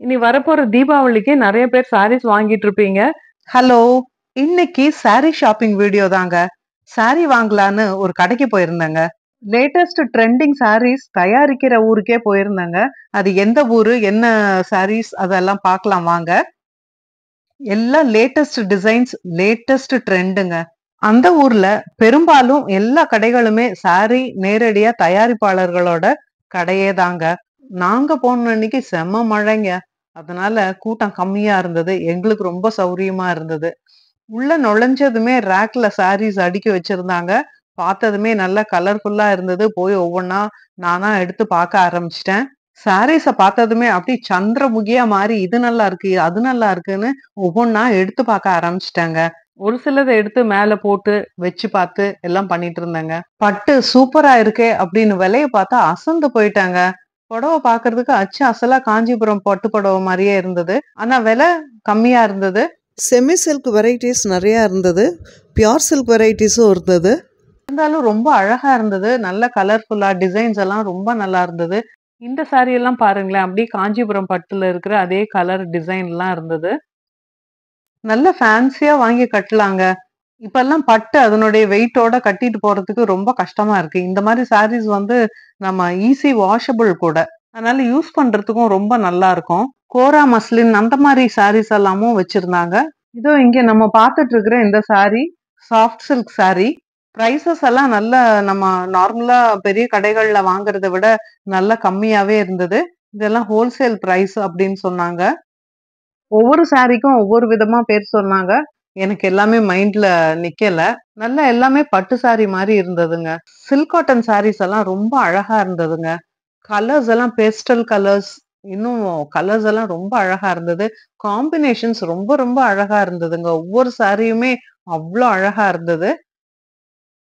இனி வரப்போற தீபாவளிக்கு நெறைய பேர் சாரீஸ் வாங்கிட்டு இருப்பீங்க. ஹலோ, இன்னைக்கு saree ஷாப்பிங் வீடியோ தாங்க. saree வாங்கலான்னு ஒரு கடைக்கு போயிருந்தேங்க. லேட்டஸ்ட் ட்ரெண்டிங் sarees தயாரிக்கிற ஊருக்கே போயிருந்தேங்க. அது எந்த ஊரு, என்ன sarees அதெல்லாம் பார்க்கலாம் வாங்க. எல்லாம் லேட்டஸ்ட் டிசைன்ஸ், லேட்டஸ்ட் ட்ரெண்டுங்க. அந்த ஊர்ல பெரும்பாலும் எல்லா கடைகளுமே saree நேரடியா தயாரிப்பாளர்களோட கடையே தாங்க. நாங்க போன அன்னைக்கு செம்ம மழைங்க. அதனால கூட்டம் கம்மியா இருந்தது. எங்களுக்கு ரொம்ப சௌரியமா இருந்தது. உள்ள நுழைஞ்சதுமே ரேக்ல சாரீஸ் அடுக்கி வச்சிருந்தாங்க. பார்த்ததுமே நல்லா கலர்ஃபுல்லா இருந்தது. போய் ஒவ்வொன்னா நானா எடுத்து பார்க்க ஆரம்பிச்சிட்டேன். சாரீஸ பார்த்ததுமே அப்படியே சந்திரமுகியா மாறி இது நல்லா இருக்கு, அது நல்லா இருக்குன்னு ஒவ்வொன்னா எடுத்து பார்க்க ஆரம்பிச்சிட்டேங்க. ஒரு சிலத எடுத்து மேல போட்டு வச்சு பார்த்து எல்லாம் பண்ணிட்டு இருந்தேங்க. பட்டு சூப்பரா இருக்கே அப்படின்னு விலைய பார்த்தா அசந்து போயிட்டாங்க. புடவை பார்க்கறதுக்கு அச்சு அசலா காஞ்சிபுரம் பட்டு புடவை மாதிரியே இருந்தது. ஆனா விலை கம்மியா இருந்தது. செமி சில்க் வெரைட்டிஸ் நிறையா இருந்தது, பியோர் சில்க் வெரைட்டிஸும் இருந்தது. இருந்தாலும் ரொம்ப அழகா இருந்தது. நல்ல கலர்ஃபுல்லா டிசைன்ஸ் எல்லாம் ரொம்ப நல்லா இருந்தது. இந்த சாரி எல்லாம் பாருங்களேன், அப்படியே காஞ்சிபுரம் பட்டுல இருக்கிற அதே கலர் டிசைன்லாம் இருந்தது. நல்ல ஃபேன்சியா வாங்கி கட்டலாங்க. இப்பெல்லாம் பட்டு அதனுடைய வெயிட்டோட கட்டிட்டு போறதுக்கு ரொம்ப கஷ்டமா இருக்கு. இந்த மாதிரி சாரீஸ் வந்து நம்ம ஈஸி வாஷபிள் கூட. அதனால யூஸ் பண்றதுக்கும் ரொம்ப நல்லா இருக்கும். கோரா மஸ்லின் அந்த மாதிரி சாரீஸ் எல்லாமும் வச்சிருந்தாங்க. இதோ இங்க நம்ம பார்த்துட்டு இருக்கிற இந்த sorry soft silk sorry. Prices எல்லாம் நல்ல நம்ம நார்மலா பெரிய கடைகள்ல வாங்குறதை விட நல்ல கம்மியாவே இருந்தது. இதெல்லாம் ஹோல்சேல் பிரைஸ் அப்படின்னு சொன்னாங்க. ஒவ்வொரு சாரிக்கும் ஒவ்வொரு விதமா பேர் சொன்னாங்க. எனக்கு எல்லாமே மைண்ட்ல நிக்கல. நல்லா எல்லாமே பட்டு சாரி மாதிரி இருந்ததுங்க. சில்க் காட்டன் சாரீஸ் எல்லாம் ரொம்ப அழகா இருந்ததுங்க. கலர்ஸ் எல்லாம் பேஸ்டல் கலர்ஸ், இன்னும் கலர்ஸ் எல்லாம் ரொம்ப அழகா இருந்தது. காம்பினேஷன்ஸ் ரொம்ப ரொம்ப அழகா இருந்ததுங்க. ஒவ்வொரு சாரியுமே அவ்வளோ அழகா இருந்தது.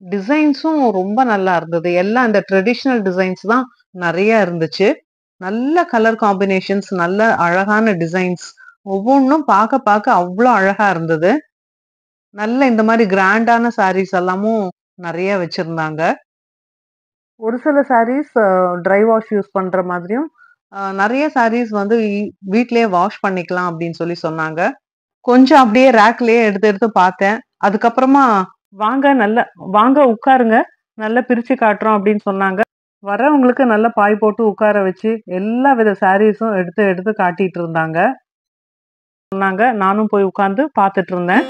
டிசைன்ஸும் ரொம்ப நல்லா இருந்தது. எல்லாம் இந்த ட்ரெடிஷ்னல் டிசைன்ஸ் தான் நிறைய இருந்துச்சு. நல்ல கலர் காம்பினேஷன்ஸ், நல்ல அழகான டிசைன்ஸ், ஒவ்வொன்றும் பார்க்க பார்க்க அவ்வளோ அழகா இருந்தது. நல்ல இந்த மாதிரி கிராண்டான சாரீஸ் எல்லாமும் நிறைய வச்சிருந்தாங்க. ஒரு சில சாரீஸ் ட்ரை வாஷ் யூஸ் பண்ற மாதிரியும், நிறைய சாரீஸ் வந்து வீட்லயே வாஷ் பண்ணிக்கலாம் அப்படின்னு சொல்லி சொன்னாங்க. கொஞ்சம் அப்படியே ரேக்லயே எடுத்து எடுத்து பார்த்தேன். அதுக்கப்புறமா வாங்க உட்காருங்க, நல்லா பிரிச்சு காட்டுறோம் அப்படின்னு சொன்னாங்க. வரவங்களுக்கு நல்ல பாய் போட்டு உட்கார வச்சு எல்லா வித சாரீஸும் எடுத்து எடுத்து காட்டிட்டு இருந்தாங்க. நானும் போய் உட்கார்ந்து பார்த்துட்டு இருந்தேன்.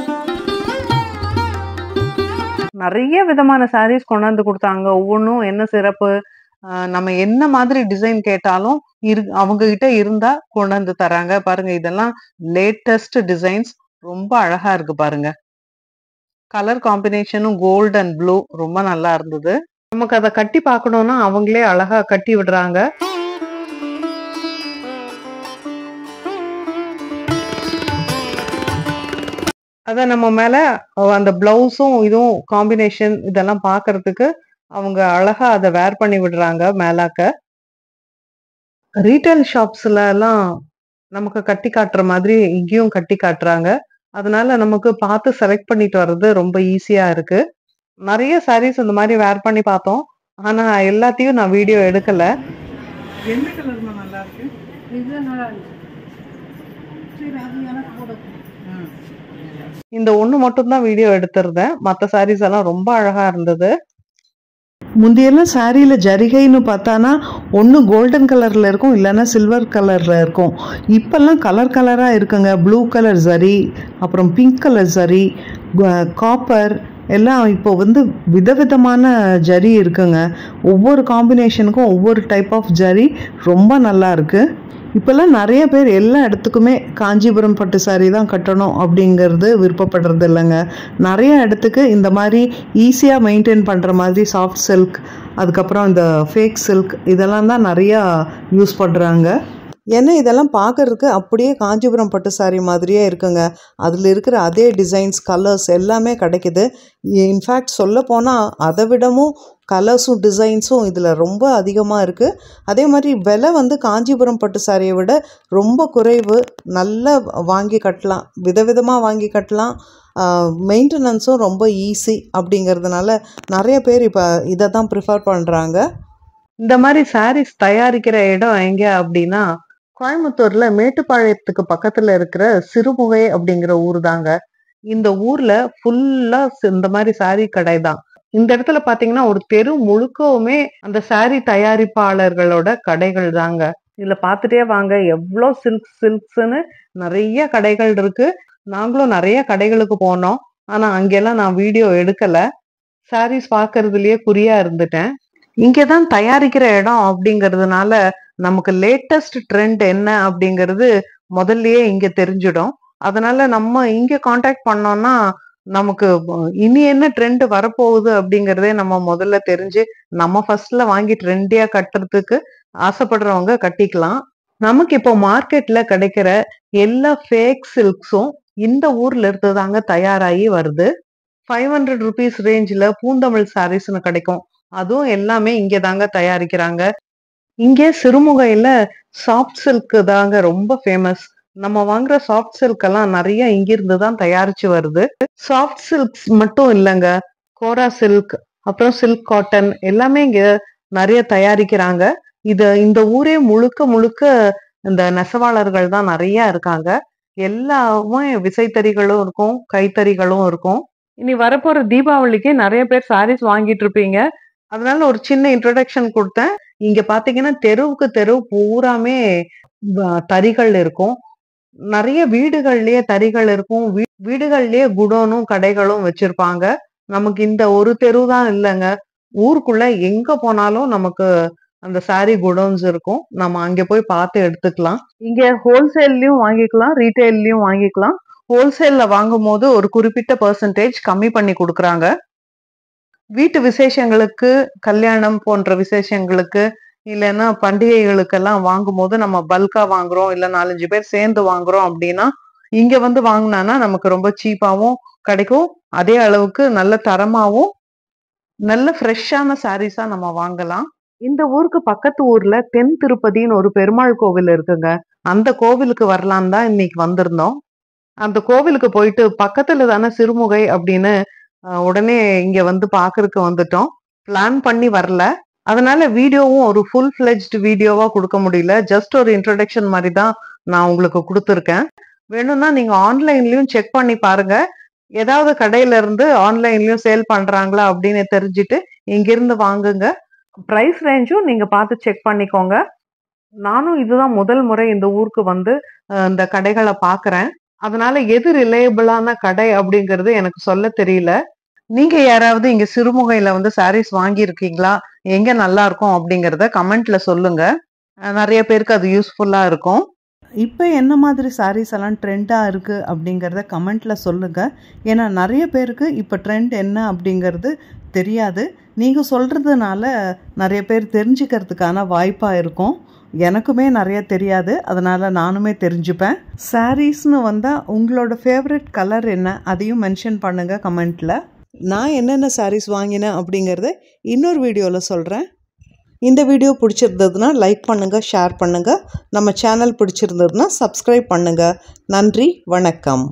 நிறைய விதமான சாரீஸ் கொண்டாந்து கொடுத்தாங்க. ஒவ்வொன்றும் என்ன சிறப்பு, நம்ம என்ன மாதிரி டிசைன் கேட்டாலும் அவங்க கிட்ட இருந்தா கொண்டாந்து தராங்க. பாருங்க, இதெல்லாம் லேட்டஸ்ட் டிசைன்ஸ், ரொம்ப அழகா இருக்கு பாருங்க. கலர் காம்பினேஷனும் கோல்ட் அண்ட் ப்ளூ ரொம்ப நல்லா இருந்தது. நமக்கு அதை கட்டி பார்க்கணும்னா அவங்களே அழகா கட்டி விடுறாங்க. அத நம்ம மேல அந்த பிளவுஸும் இதுவும் காம்பினேஷன் இதெல்லாம் பார்க்கிறதுக்கு அவங்க அழகா அதை வேர் பண்ணி விடுறாங்க மேலாக்க. ரீட்டைல் ஷாப்ஸ்ல எல்லாம் நமக்கு கட்டி காட்டுற மாதிரி இங்கேயும் கட்டி காட்டுறாங்க. அதனால நமக்கு பார்த்து செலக்ட் பண்ணிட்டு வர்றது ரொம்ப ஈஸியா இருக்கு. நிறைய சாரீஸ் இந்த மாதிரி வேர் பண்ணி பார்த்தோம். ஆனா எல்லாத்தையும் நான் வீடியோ எடுக்கல. எந்த கலர்மா நல்லா இருக்கு? இது நல்லா இருக்கு. சரி, அது எனக்கு போடு. இந்த ஒண்ணு மட்டும் தான் வீடியோ எடுத்திருந்தேன். மற்ற சாரீஸ் எல்லாம் ரொம்ப அழகா இருந்தது. முந்தியெல்லாம் சாரியில் ஜரிகைன்னு பார்த்தானா ஒன்று கோல்டன் கலரில் இருக்கும், இல்லைன்னா சில்வர் கலரில் இருக்கும். இப்போல்லாம் கலர் கலராக இருக்குங்க. ப்ளூ கலர் ஜரி, அப்புறம் பிங்க் கலர் ஜரி, காப்பர் எல்லாம் இப்போ வந்து விதவிதமான ஜரி இருக்குங்க. ஒவ்வொரு காம்பினேஷனுக்கும் ஒவ்வொரு டைப் ஆஃப் ஜரி ரொம்ப நல்லா இருக்குது. இப்போல்லாம் நிறைய பேர் எல்லா இடத்துக்குமே காஞ்சிபுரம் பட்டு சாரி தான் கட்டணும் அப்படிங்கிறது விருப்பப்படுறது இல்லைங்க. நிறைய இடத்துக்கு இந்த மாதிரி ஈஸியாக மெயின்டைன் பண்ணுற மாதிரி சாஃப்ட் சில்க், அதுக்கப்புறம் இந்த ஃபேக் சில்க் இதெல்லாம் தான் நிறையா யூஸ் பண்ணுறாங்க. ஏன்னா இதெல்லாம் பார்க்கறதுக்கு அப்படியே காஞ்சிபுரம் பட்டு சாரி மாதிரியே இருக்குங்க. அதில் இருக்கிற அதே டிசைன்ஸ், கலர்ஸ் எல்லாமே கிடைக்குது. இன்ஃபேக்ட் சொல்ல போனால் அதை விடவும் கலர்ஸும் டிசைன்ஸும் இதில் ரொம்ப அதிகமாக இருக்குது. அதே மாதிரி விலை வந்து காஞ்சிபுரம் பட்டு சாரியை விட ரொம்ப குறைவு. நல்லா வாங்கி கட்டலாம், விதவிதமாக வாங்கி கட்டலாம். மெயின்டெனன்ஸும் ரொம்ப ஈஸி அப்படிங்கிறதுனால நிறைய பேர் இப்போ இதை தான் ப்ரிஃபர் பண்ணுறாங்க. இந்த மாதிரி சாரீஸ் தயாரிக்கிற இடம் எங்க அப்படின்னா கோயம்புத்தூர்ல மேட்டுப்பாளையத்துக்கு பக்கத்துல இருக்கிற சிறுமுகை அப்படிங்கிற ஊர் தாங்க. இந்த ஊர்ல ஃபுல்லா இந்த மாதிரி saree கடை தான். இந்த இடத்துல பாத்தீங்கன்னா ஒரு தெரு முழுக்கவுமே அந்த saree தயாரிப்பாளர்களோட கடைகள் தாங்க. இதுல பாத்துட்டே வாங்க, எவ்வளோ சில்க்ஸ்ன்னு நிறைய கடைகள் இருக்கு. நாங்களும் நிறைய கடைகளுக்கு போனோம். ஆனா அங்கெல்லாம் நான் வீடியோ எடுக்கல. சாரீஸ் பாக்குறதுலயே குறியா இருந்துட்டேன். இங்கதான் தயாரிக்கிற இடம் அப்படிங்கிறதுனால நமக்கு லேட்டஸ்ட் ட்ரெண்ட் என்ன அப்படிங்கிறது முதல்லயே இங்க தெரிஞ்சிடும். அதனால நம்ம இங்க காண்டாக்ட் பண்ணோம்னா நமக்கு இனி என்ன ட்ரெண்ட் வரப்போகுது அப்படிங்கறதே நம்ம முதல்ல தெரிஞ்சு நம்ம ஃபர்ஸ்ட்ல வாங்கி ட்ரெண்டியா கட்டுறதுக்கு ஆசைப்படுறவங்க கட்டிக்கலாம். நமக்கு இப்போ மார்க்கெட்ல கிடைக்கிற எல்லா ஃபேக் சில்க்ஸும் இந்த ஊர்ல இருந்து தாங்க தயாராகி வருது. 500 rupees ரேஞ்சில் பூந்தமிழ் சாரீஸ்னு கிடைக்கும். அதுவும் எல்லாமே இங்க தாங்க தயாரிக்கிறாங்க. இங்கே சிறுமுகையில சாஃப்ட் சில்க் தாங்க ரொம்ப ஃபேமஸ். நம்ம வாங்குற சாஃப்ட் சில்க் எல்லாம் நிறைய இங்கிருந்து தான் தயாரிச்சு வருது. சாஃப்ட் சில்க்ஸ் மட்டும் இல்லைங்க, கோரா சில்க், அப்புறம் சில்க் காட்டன் எல்லாமே இங்க நிறைய தயாரிக்கிறாங்க. இந்த ஊரே முழுக்க முழுக்க இந்த நெசவாளர்கள் தான் நிறைய இருக்காங்க. எல்லாமே விசைத்தறிகளும் இருக்கும், கைத்தறிகளும் இருக்கும். இனி வரப்போற தீபாவளிக்கு நிறைய பேர் சாரீஸ் வாங்கிட்டு இருப்பீங்க. அதனால ஒரு சின்ன இன்ட்ரோடக்ஷன் கொடுத்தேன். இங்க பாத்தீங்கன்னா தெருவுக்கு தெருவு பூராமே தறிகள் இருக்கும். நிறைய வீடுகள்லயே தறிகள் இருக்கும். வீடுகள்லயே குடோனும் கடைகளும் வச்சிருப்பாங்க. நமக்கு இந்த ஒரு தெரு தான் இல்லைங்க, ஊருக்குள்ள எங்க போனாலும் நமக்கு அந்த சாரி குடோன்ஸ் இருக்கும். நம்ம அங்க போய் பார்த்து எடுத்துக்கலாம். இங்க ஹோல்சேல்லயும் வாங்கிக்கலாம், ரீட்டைல்லயும் வாங்கிக்கலாம். ஹோல்சேல்ல வாங்கும் போது ஒரு குறிப்பிட்ட பெர்சன்டேஜ் கம்மி பண்ணி கொடுக்குறாங்க. வீட்டு விசேஷங்களுக்கு, கல்யாணம் போன்ற விசேஷங்களுக்கு, இல்லைன்னா பண்டிகைகளுக்கெல்லாம் வாங்கும் போது நம்ம பல்கா வாங்குறோம், இல்ல 4-5 பேர் சேர்ந்து வாங்குறோம் அப்படின்னா இங்க வந்து வாங்கினா நமக்கு ரொம்ப சீப்பாவும் கிடைக்கும். அதே அளவுக்கு நல்ல தரமாவும் நல்ல ஃப்ரெஷ்ஷான சாரீஸா நம்ம வாங்கலாம். இந்த ஊருக்கு பக்கத்து ஊர்ல தென் திருப்பதின்னு ஒரு பெருமாள் கோவில் இருக்குங்க. அந்த கோவிலுக்கு வரலான்னு தான் இன்னைக்கு வந்திருந்தோம். அந்த கோவிலுக்கு போயிட்டு பக்கத்துல தானே சிறுமுகை அப்படின்னு உடனே இங்க வந்து பாக்குறதுக்கு வந்துட்டோம். பிளான் பண்ணி வரல. அதனால வீடியோவும் ஒரு ஃபுல் ஃபிளெஜ்டு வீடியோவா கொடுக்க முடியல. ஜஸ்ட் ஒரு இன்ட்ரோடக்ஷன் மாதிரி தான் நான் உங்களுக்கு கொடுத்துருக்கேன். வேணும்னா நீங்க ஆன்லைன்லயும் செக் பண்ணி பாருங்க. ஏதாவது கடையில இருந்து ஆன்லைன்லயும் சேல் பண்றாங்களா அப்படின்னு தெரிஞ்சுட்டு இங்கிருந்து வாங்குங்க. பிரைஸ் ரேஞ்சும் நீங்க பார்த்து செக் பண்ணிக்கோங்க. நானும் இதுதான் முதல் முறை இந்த ஊருக்கு வந்து இந்த கடைகளை பாக்குறேன். அதனால எது ரிலையபிளான கடை அப்படிங்கிறது எனக்கு சொல்ல தெரியல. நீங்க யாராவது இங்க சிறுமுகையில வந்து சாரீஸ் வாங்கி இருக்கீங்களா, எங்க நல்லா இருக்கும் அப்படிங்கறத கமெண்ட்ல சொல்லுங்க. நிறைய பேருக்கு அது யூஸ்ஃபுல்லா இருக்கும். இப்போ என்ன மாதிரி சாரீஸ் எல்லாம் ட்ரெண்டாக இருக்குது அப்படிங்கிறத கமெண்ட்டில் சொல்லுங்கள். ஏன்னா நிறைய பேருக்கு இப்போ ட்ரெண்ட் என்ன அப்படிங்கிறது தெரியாது. நீங்கள் சொல்கிறதுனால நிறைய பேர் தெரிஞ்சுக்கிறதுக்கான வாய்ப்பாக இருக்கும். எனக்குமே நிறைய தெரியாது, அதனால் நானுமே தெரிஞ்சுப்பேன். சாரீஸ்னு வந்தால் உங்களோட ஃபேவரட் கலர் என்ன அதையும் மென்ஷன் பண்ணுங்கள் கமெண்ட்டில். நான் என்னென்ன சாரீஸ் வாங்கினேன் அப்படிங்கிறத இன்னொரு வீடியோவில் சொல்கிறேன். இந்த வீடியோ பிடிச்சிருந்ததுன்னா லைக் பண்ணுங்கள், ஷேர் பண்ணுங்கள். நம்ம சேனல் பிடிச்சிருந்ததுன்னா சப்ஸ்கிரைப் பண்ணுங்கள். நன்றி, வணக்கம்.